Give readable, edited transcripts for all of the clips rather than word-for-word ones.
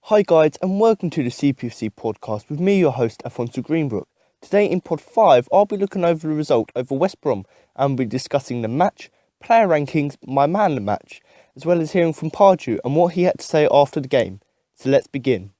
Hi guys, and welcome to the CPFC podcast with me, your host, Alfonso Greenbrook. Today in pod 5, I'll be looking over the result over West Brom and we'll be discussing the match, player rankings, my man of the match, as well as hearing from Pardew and what he had to say after the game. So let's begin.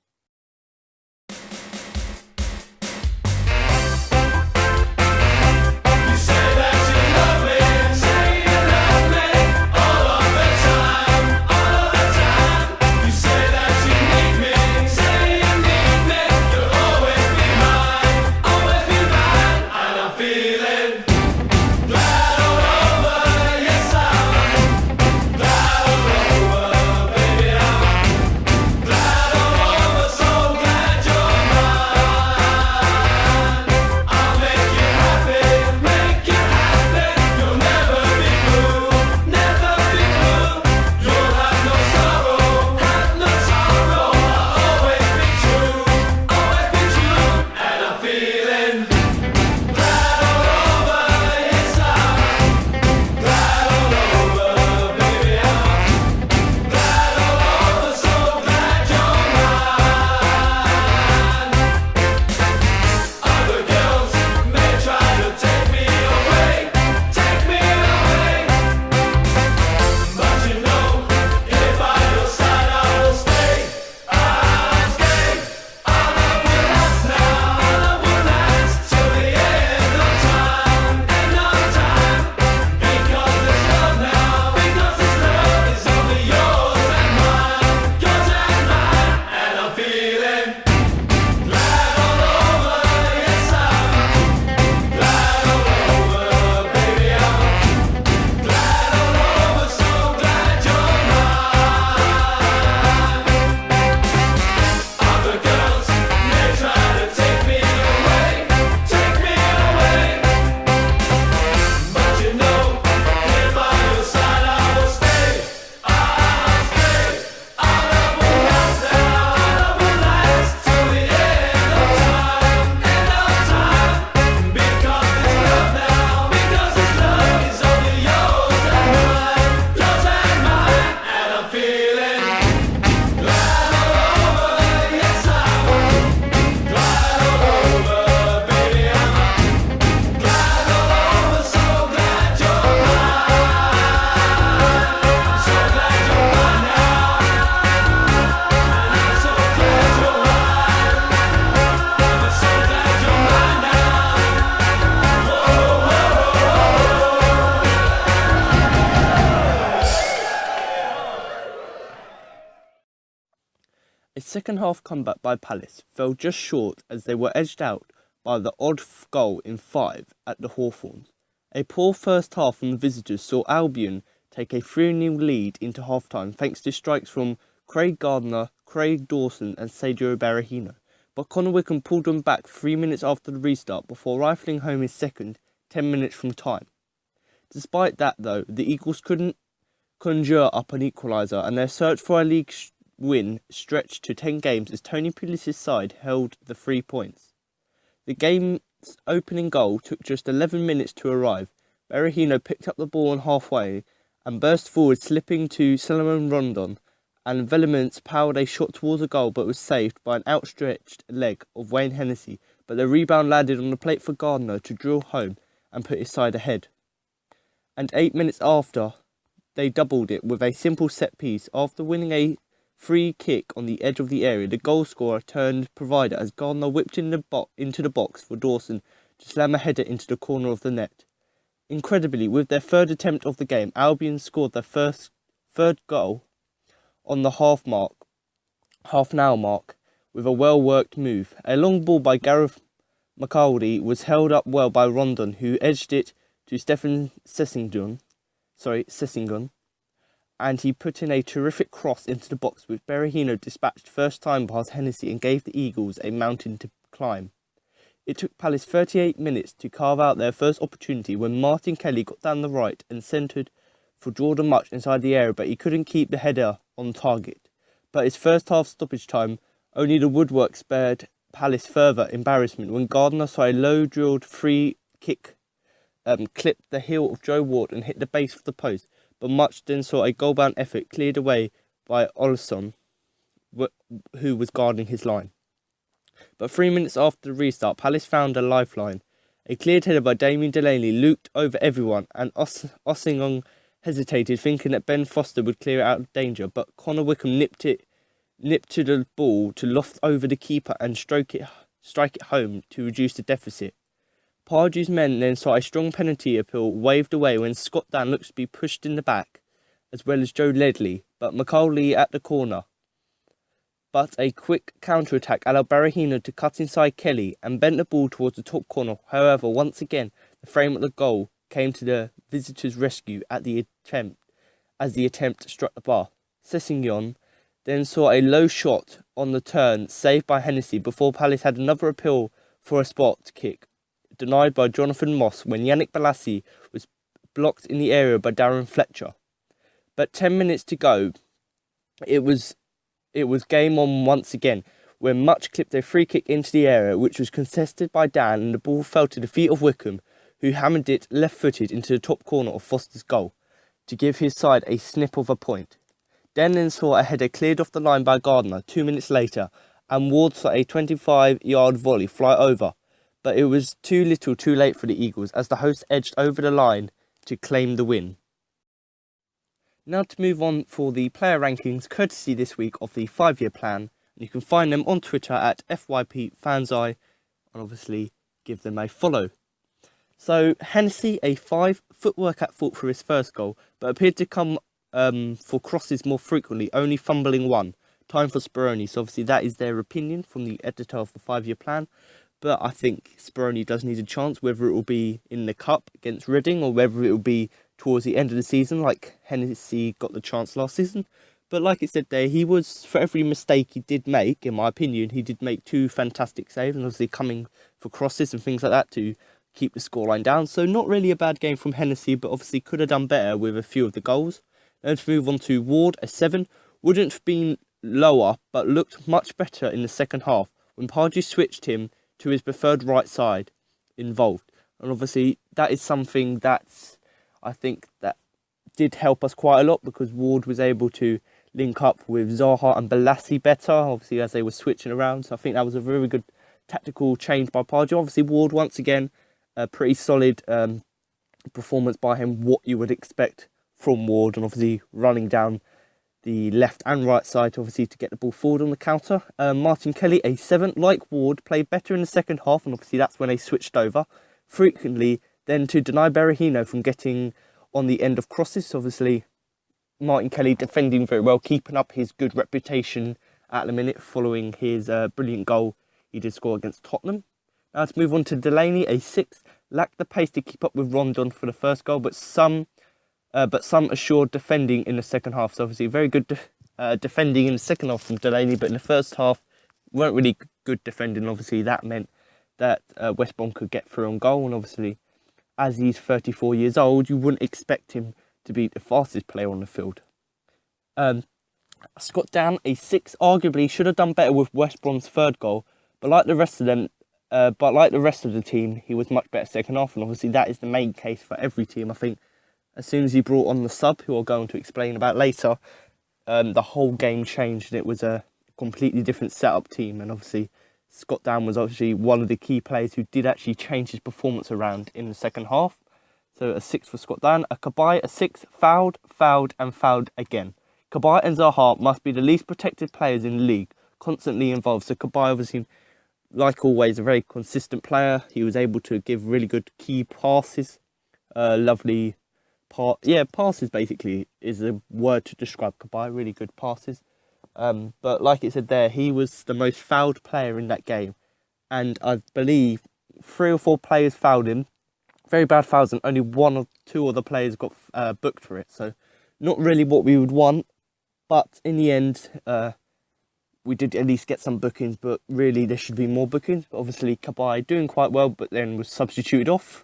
A second half comeback by Palace fell just short as they were edged out by the odd goal in 5 at the Hawthorns. A poor first half from the visitors saw Albion take a 3-0 lead into half-time thanks to strikes from Craig Gardner, Dawson and Saido Berahino, but Connor Wickham pulled them back 3 minutes after the restart before rifling home his second 10 minutes from time. Despite that though, the Eagles couldn't conjure up an equaliser and their search for a league win stretched to 10 games as Tony Pulis' side held the 3 points. The game's opening goal took just 11 minutes to arrive. Berahino picked up the ball on halfway and burst forward, slipping to Salomon Rondon, and Venezuelan powered a shot towards a goal but was saved by an outstretched leg of Wayne Hennessey, but the rebound landed on the plate for Gardner to drill home and put his side ahead. And 8 minutes after, they doubled it with a simple set piece. After winning a free kick on the edge of the area, the goal scorer turned provider as Gardner whipped into the box for Dawson to slam a header into the corner of the net. Incredibly, with their third attempt of the game, Albion scored their third goal on the half an hour mark with a well-worked move. A long ball by Gareth McAuley was held up well by Rondon, who edged it to Stefan Sessington, and he put in a terrific cross into the box, which Berahino dispatched first time past Hennessey and gave the Eagles a mountain to climb. It took Palace 38 minutes to carve out their first opportunity when Martin Kelly got down the right and centred for Jordan Much inside the area, but he couldn't keep the header on target. But his first half stoppage time, only the woodwork spared Palace further embarrassment when Gardner saw a low-drilled free kick clip the heel of Joe Ward and hit the base of the post, but Much then saw a goal-bound effort cleared away by Olsson. who was guarding his line. But 3 minutes after the restart, Palace found a lifeline. A cleared header by Damien Delaney looped over everyone, and Ossingong hesitated, thinking that Ben Foster would clear it out of danger, but Connor Wickham nipped to the ball to loft over the keeper and strike it home to reduce the deficit. Pardew's men then saw a strong penalty appeal waved away when Scott Dan looked to be pushed in the back, as well as Joe Ledley, but Macaulay at the corner. But a quick counter-attack allowed Berahino to cut inside Kelly and bent the ball towards the top corner. However, once again, the frame of the goal came to the visitors' rescue as the attempt struck the bar. Sessegnon then saw a low shot on the turn saved by Hennessey before Palace had another appeal for a spot kick, denied by Jonathan Moss when Yannick Bolasie was blocked in the area by Darren Fletcher. But 10 minutes to go, it was game on once again, when Much clipped a free kick into the area, which was contested by Dan, and the ball fell to the feet of Wickham, who hammered it left-footed into the top corner of Foster's goal, to give his side a snip of a point. Dan then saw a header cleared off the line by Gardner 2 minutes later, and Ward saw a 25-yard volley fly over, but it was too little too late for the Eagles, as the hosts edged over the line to claim the win. Now to move on for the player rankings, courtesy this week of the 5-year plan. You can find them on Twitter at FYPFanseye, and obviously give them a follow. So Hennessey, a 5, footwork at fault for his first goal, but appeared to come for crosses more frequently, only fumbling one. Time for Speroni. So obviously that is their opinion from the editor of the 5-year plan. But I think Speroni does need a chance, whether it will be in the Cup against Reading or whether it will be towards the end of the season, like Hennessey got the chance last season. But like it said there, he was, for every mistake he did make, in my opinion, he did make 2 fantastic saves, and obviously coming for crosses and things like that to keep the scoreline down. So not really a bad game from Hennessey, but obviously could have done better with a few of the goals. Then to move on to Ward, a 7. Wouldn't have been lower, but looked much better in the second half when Pardew switched him to his preferred right side involved. And obviously that is something that's, I think, that did help us quite a lot, because Ward was able to link up with Zaha and Bolasie better, obviously, as they were switching around. So I think that was a very good tactical change by Pardew. Obviously Ward, once again, a pretty solid performance by him, what you would expect from Ward, and obviously running down the left and right side, obviously, to get the ball forward on the counter. Martin Kelly, a 7, like Ward, played better in the second half, and obviously that's when they switched over frequently, then to deny Berahino from getting on the end of crosses. Obviously Martin Kelly defending very well, keeping up his good reputation at the minute following his brilliant goal he did score against Tottenham. Now to move on to Delaney, a 6, lacked the pace to keep up with Rondon for the first goal, but some assured defending in the second half. So obviously very good defending in the second half from Delaney, but in the first half weren't really good defending. Obviously that meant that West Brom could get through on goal, and obviously as he's 34 years old, you wouldn't expect him to be the fastest player on the field. Scott Dan, a 6, arguably should have done better with West Brom's third goal, but like the rest of the team, he was much better second half, and obviously that is the main case for every team. I think as soon as he brought on the sub, who I'll go on to explain about later, the whole game changed, and it was a completely different setup team. And obviously Scott Dan was obviously one of the key players who did actually change his performance around in the second half. So a 6 for Scott Dan. A Cabaye, a 6, fouled and fouled again. Cabaye and Zaha must be the least protected players in the league, constantly involved. So Cabaye, obviously, like always, a very consistent player. He was able to give really good key passes. Passes basically is a word to describe Cabaye. Really good passes. But like it said there, he was the most fouled player in that game. And I believe 3 or 4 players fouled him. Very bad fouls, and only 1 or 2 other players got booked for it. So not really what we would want. But in the end, we did at least get some bookings. But really, there should be more bookings. But obviously, Cabaye doing quite well, but then was substituted off.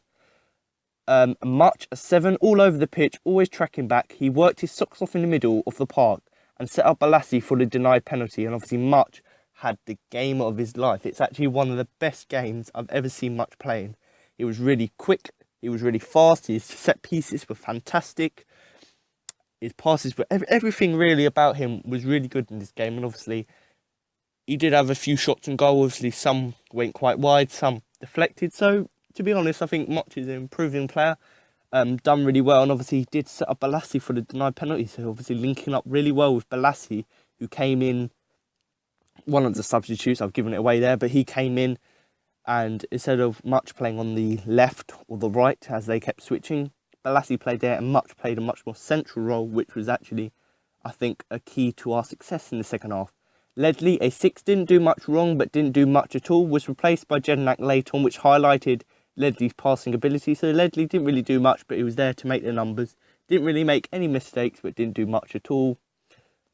Much, a 7, all over the pitch, always tracking back. He worked his socks off in the middle of the park and set up Bolasie for the denied penalty. And obviously Much had the game of his life. It's actually one of the best games I've ever seen Much playing. He was really quick, he was really fast, his set pieces were fantastic. His passes were, everything really about him was really good in this game. And obviously he did have a few shots on goal. Obviously, some went quite wide, some deflected. So, to be honest, I think Much is an improving player. Done really well, and obviously he did set up Balassi for the denied penalty. So, obviously linking up really well with Balassi, who came in, one of the substitutes. I've given it away there, but he came in, and instead of Much playing on the left or the right, as they kept switching, Balassi played there, and Much played a much more central role, which was actually, I think, a key to our success in the second half. Ledley, a 6, didn't do much wrong, but didn't do much at all, was replaced by Jednak late on, which highlighted Ledley's passing ability. So Ledley didn't really do much, but he was there to make the numbers. Didn't really make any mistakes, but didn't do much at all.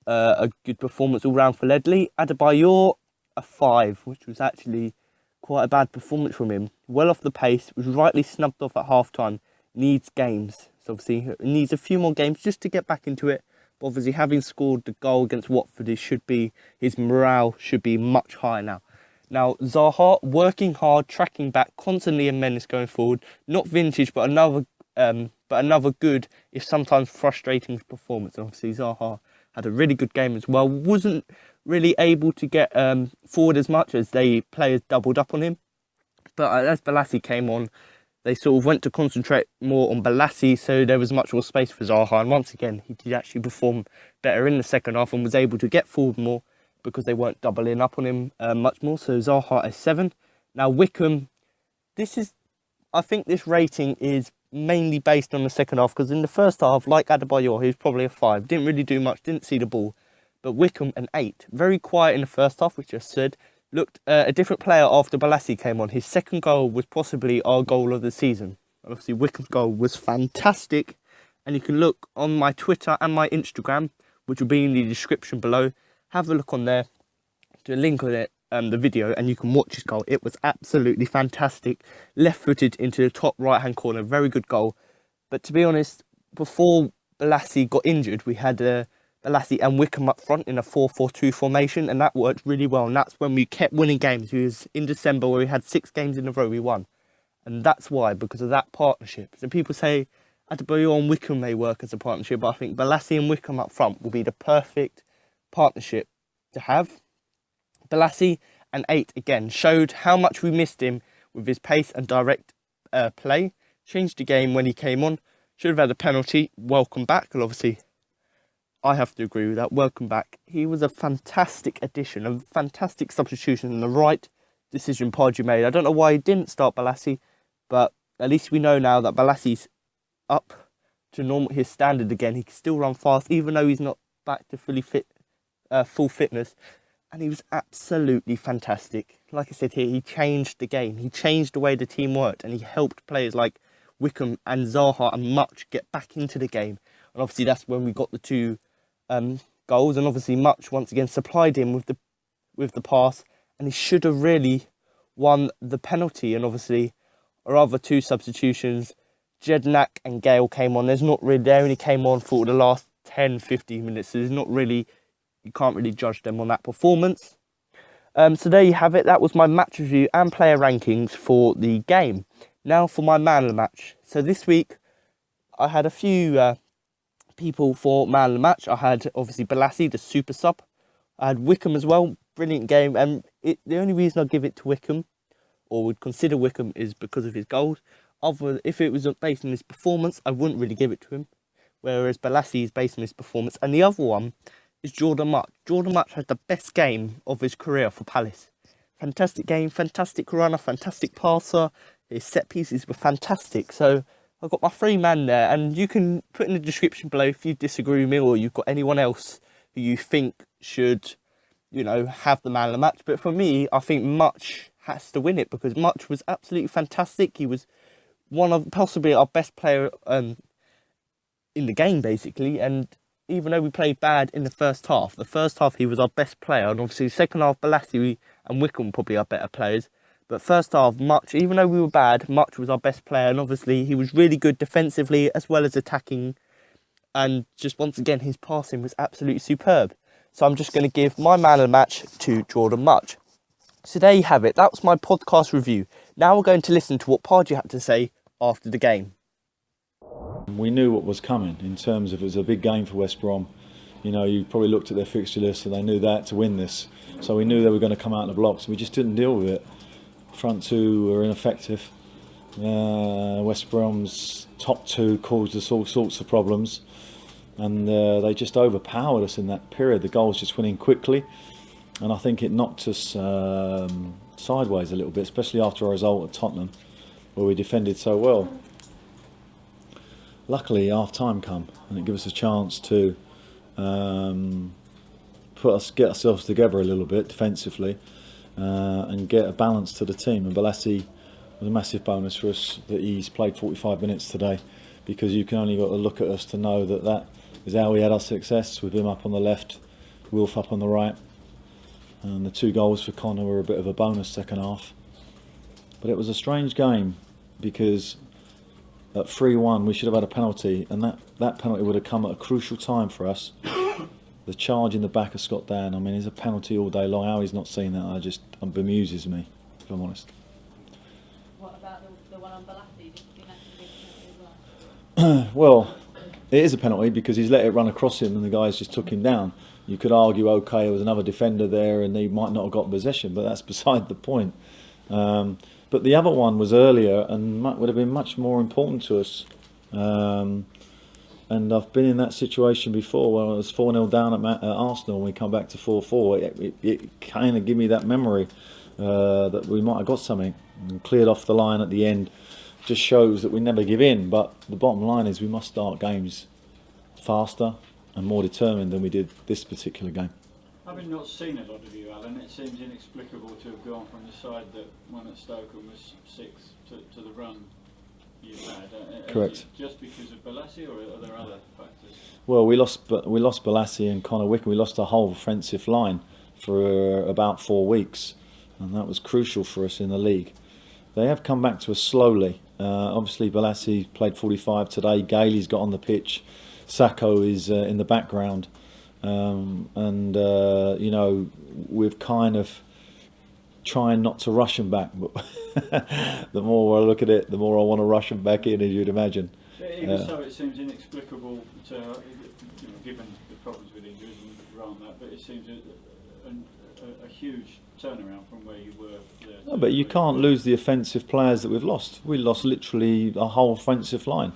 A good performance all round for Ledley. Adebayor, a 5, which was actually quite a bad performance from him. Well off the pace, was rightly snubbed off at half-time. Needs games. So obviously he needs a few more games just to get back into it. But obviously having scored the goal against Watford, his morale should be much higher now. Now, Zaha, working hard, tracking back, constantly a menace going forward. Not vintage, but another good, if sometimes frustrating performance. And obviously Zaha had a really good game as well. Wasn't really able to get forward as much as players doubled up on him. But as Balassi came on, they sort of went to concentrate more on Balassi, so there was much more space for Zaha. And once again, he did actually perform better in the second half and was able to get forward more because they weren't doubling up on him much more. So Zaha a 7. Now Wickham, I think this rating is mainly based on the second half, because in the first half, like Adebayor, he was probably a 5. Didn't really do much, didn't see the ball. But Wickham an 8. Very quiet in the first half, which I said. Looked a different player after Balassi came on. His second goal was possibly our goal of the season. Obviously, Wickham's goal was fantastic. And you can look on my Twitter and my Instagram, which will be in the description below. Have a look on there. Do a link on it, the video, and you can watch his goal. It was absolutely fantastic. Left-footed into the top right-hand corner. Very good goal. But to be honest, before Balassi got injured, we had Balassi and Wickham up front in a 4-4-2 formation, and that worked really well. And that's when we kept winning games. It was in December where we had 6 games in a row we won. And that's why, because of that partnership. So people say Adebayor and Wickham may work as a partnership, but I think Balassi and Wickham up front will be the perfect partnership to have. Balassi an 8 again, showed how much we missed him with his pace and direct play. Changed the game when he came on. Should have had a penalty. Welcome back. And obviously, I have to agree with that. Welcome back. He was a fantastic addition, a fantastic substitution, and the right decision Pardew made. I don't know why he didn't start Balassi, but at least we know now that Balassi's up to his standard again. He can still run fast, even though he's not back to full fitness. And he was absolutely fantastic. Like I said here, he changed the game. He changed the way the team worked, and he helped players like Wickham and Zaha and Much get back into the game. And obviously that's when we got the 2 goals, and obviously Much once again supplied him with the pass, and he should have really won the penalty. And obviously our other 2 substitutions, Jednak and Gale, came on. They only came on for the last 10-15 minutes, so you can't really judge them on that performance. So there you have it. That was my match review and player rankings for the game. Now for my man of the match. So this week I had a few people for man of the match. I had obviously Balassi, the super sub. I had Wickham as well. Brilliant game. And the only reason I give it to Wickham, or would consider Wickham, is because of his goals. If it was based on his performance, I wouldn't really give it to him. Whereas Balassi is based on his performance. And the other one is Jordan Much. Jordan Much had the best game of his career for Palace. Fantastic game, fantastic runner, fantastic passer. His set pieces were fantastic. So I've got my 3 man there, and you can put in the description below if you disagree with me, or you've got anyone else who you think should, have the man of the match. But for me, I think Much has to win it, because Much was absolutely fantastic. He was one of possibly our best player in the game, basically. And even though we played bad in the first half he was our best player. And obviously second half, Balassi and Wickham probably our better players. But first half, Much, even though we were bad, Much was our best player. And obviously he was really good defensively as well as attacking. And just once again, his passing was absolutely superb. So I'm just going to give my man of the match to Jordan Much. So there you have it. That was my podcast review. Now we're going to listen to what Pardew had to say after the game. We knew what was coming in terms of it was a big game for West Brom. You know, you probably looked at their fixture list and they knew that to win this. So we knew they were going to come out in the blocks, and we just didn't deal with it. Front two were ineffective. West Brom's top two caused us all sorts of problems, and they just overpowered us in that period. The goals just went in quickly, and I think it knocked us sideways a little bit, especially after our result at Tottenham, where we defended so well. Luckily, half time come, and it gave us a chance to get ourselves together a little bit defensively and get a balance to the team. And Balassi was a massive bonus for us that he's played 45 minutes today, because you can only got to look at us to know that that is how we had our success, with him up on the left, Wilf up on the right. And the 2 goals for Connor were a bit of a bonus second half. But it was a strange game, because at 3-1 we should have had a penalty, and that penalty would have come at a crucial time for us. The charge in the back of Scott Dan, I mean, he's a penalty all day long. How he's not seen that, it bemuses me, if I'm honest. What about the one on Balassi? Do you think that should be a penalty as well? Well, it is a penalty because he's let it run across him and the guys just took him down. You could argue, okay, there was another defender there and he might not have got possession, but that's beside the point. But the other one was earlier and would have been much more important to us. And I've been in that situation before when I was 4-0 down at Arsenal and we come back to 4-4. It kind of gave me that memory that we might have got something and cleared off the line at the end. Just shows that we never give in, but the bottom line is we must start games faster and more determined than we did this particular game. Having not seen a lot of you, Alan, it seems inexplicable to have gone from the side that won at Stoke and was 6 to the run you've had. Correct. Just because of Balassi, or are there other factors? Well, we lost Balassi and Connor Wickham. We lost our whole offensive line for about 4 weeks, and that was crucial for us in the league. They have come back to us slowly. Obviously, Balassi played 45 today. Gailey's got on the pitch. Sacco is in the background, and you know, we've kind of trying not to rush them back, but the more I look at it, the more I want to rush them back in, as you'd imagine. Even so, it seems inexplicable to, you know, given the problems with injuries and around that, but it seems a huge turnaround from where you were there. No, but you can't lose the offensive players that we've lost. We lost literally a whole offensive line.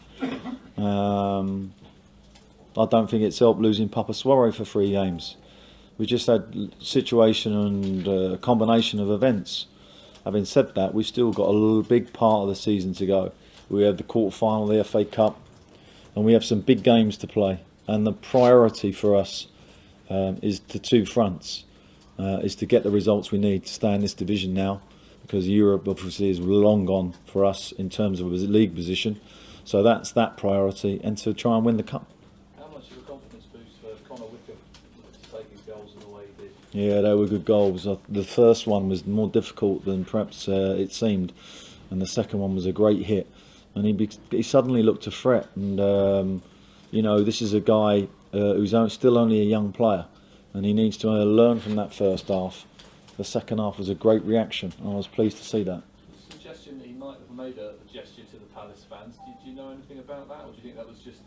I don't think it's helped losing Papa Suarez for 3 games. We just had situation and a combination of events. Having said that, we've still got a big part of the season to go. We have the quarter-final of the FA Cup, and we have some big games to play. And the priority for us is the 2 fronts, is to get the results we need to stay in this division now, because Europe obviously is long gone for us in terms of a league position. So that's that priority, and to try and win the cup. How much of a confidence boost for Connor Wickham to take his goals in the way he did? Yeah, they were good goals. The first one was more difficult than perhaps it seemed, and the second one was a great hit. And he suddenly looked a threat. And you know, this is a guy who's still only a young player, and he needs to learn from that first half. The second half was a great reaction, and I was pleased to see that. The suggestion that he might have made a gesture to the Palace fans. Do you know anything about that, or do you think that was just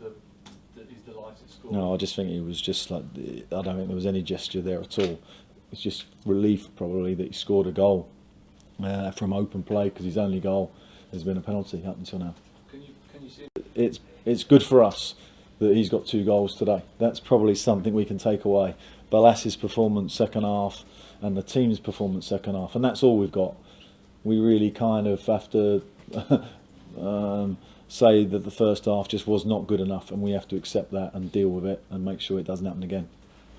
his delighted score? No, I just think it was just like, I don't think there was any gesture there at all. It's just relief probably that he scored a goal from open play, because his only goal has been a penalty up until now. Can you see? It's good for us that he's got 2 goals today. That's probably something we can take away. Balassi's performance second half and the team's performance second half, and that's all we've got. We really kind of have to say that the first half just was not good enough, and we have to accept that and deal with it and make sure it doesn't happen again.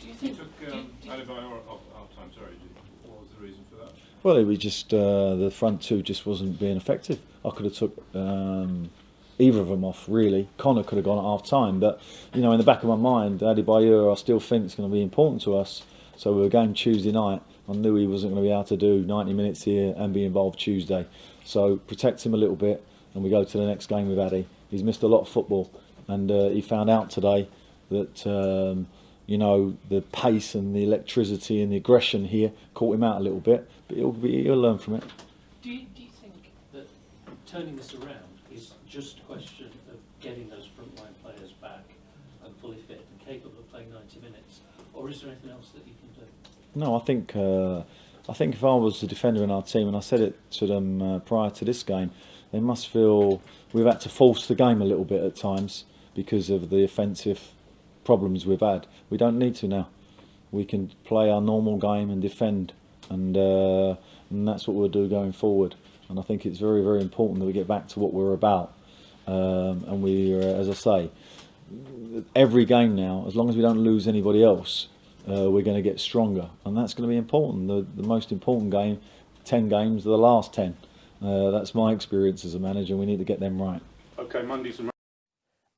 Do you think? Half-time, sorry, what was the reason for that? Well, it was just the front 2 just wasn't being effective. I could have took either of them off, really. Connor could have gone at half-time, but you know, in the back of my mind, Adebayor, I still think it's going to be important to us. So we were going Tuesday night. I knew he wasn't going to be able to do 90 minutes here and be involved Tuesday. So protect him a little bit, and we go to the next game with Addy. He's missed a lot of football, and he found out today that you know, the pace and the electricity and the aggression here caught him out a little bit, but he'll learn from it. Do you think that turning this around is just a question of getting those frontline players back and fully fit and capable of playing 90 90 minutes? Or is there anything else that you can do? No, I think if I was the defender in our team, and I said it to them prior to this game, they must feel we've had to force the game a little bit at times because of the offensive problems we've had. We don't need to now. We can play our normal game and defend, and that's what we'll do going forward. And I think it's very, very important that we get back to what we're about. And we, as I say, every game now, as long as we don't lose anybody else, we're going to get stronger, and that's going to be important. The most important game, 10 games, are the last 10. That's my experience as a manager, and we need to get them right. Okay, Mondays and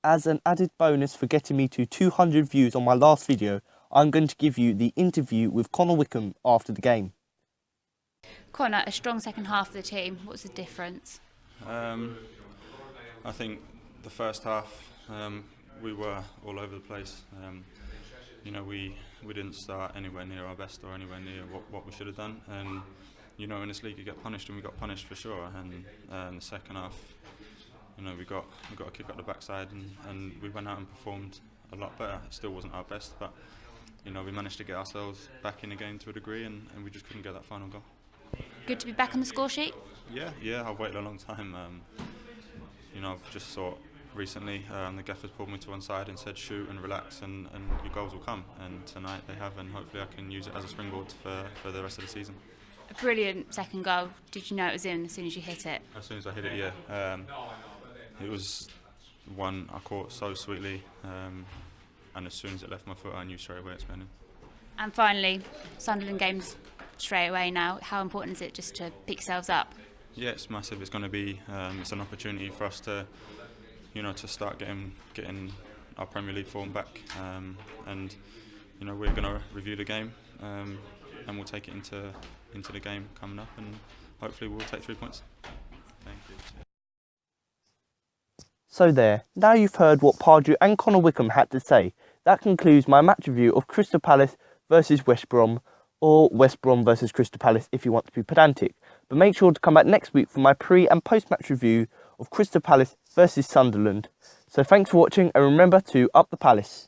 As an added bonus for getting me to 200 views on my last video, I'm going to give you the interview with Connor Wickham after the game. Connor, a strong second half of the team. What's the difference? I think the first half we were all over the place. You know, we didn't start anywhere near our best or anywhere near what we should have done. And you know, in this league you get punished, and we got punished for sure. And in the second half, you know, we got a kick up the backside, and we went out and performed a lot better. It still wasn't our best, but you know, we managed to get ourselves back in the game to a degree, and we just couldn't get that final goal. Good to be back on the score sheet? Yeah, I've waited a long time. You know, I've just thought recently the gaffers pulled me to one side and said shoot and relax, and your goals will come, and tonight they have, and hopefully I can use it as a springboard for the rest of the season. A brilliant second goal. Did you know it was in as soon as you hit it? As soon as I hit it, yeah. It was one I caught so sweetly, and as soon as it left my foot I knew straight away it's been in. And finally, Sunderland games straight away now. How important is it just to pick yourselves up? Yeah, it's massive. It's going to be it's an opportunity for us to, you know, to start getting our Premier League form back, and you know, we're going to review the game, and we'll take it into the game coming up, and hopefully we'll take 3 points. Thank you. So there, now you've heard what Pardew and Connor Wickham had to say. That concludes my match review of Crystal Palace versus West Brom, or West Brom versus Crystal Palace if you want to be pedantic. But make sure to come back next week for my pre and post match review of Crystal Palace versus Sunderland. So thanks for watching, and remember to up the Palace.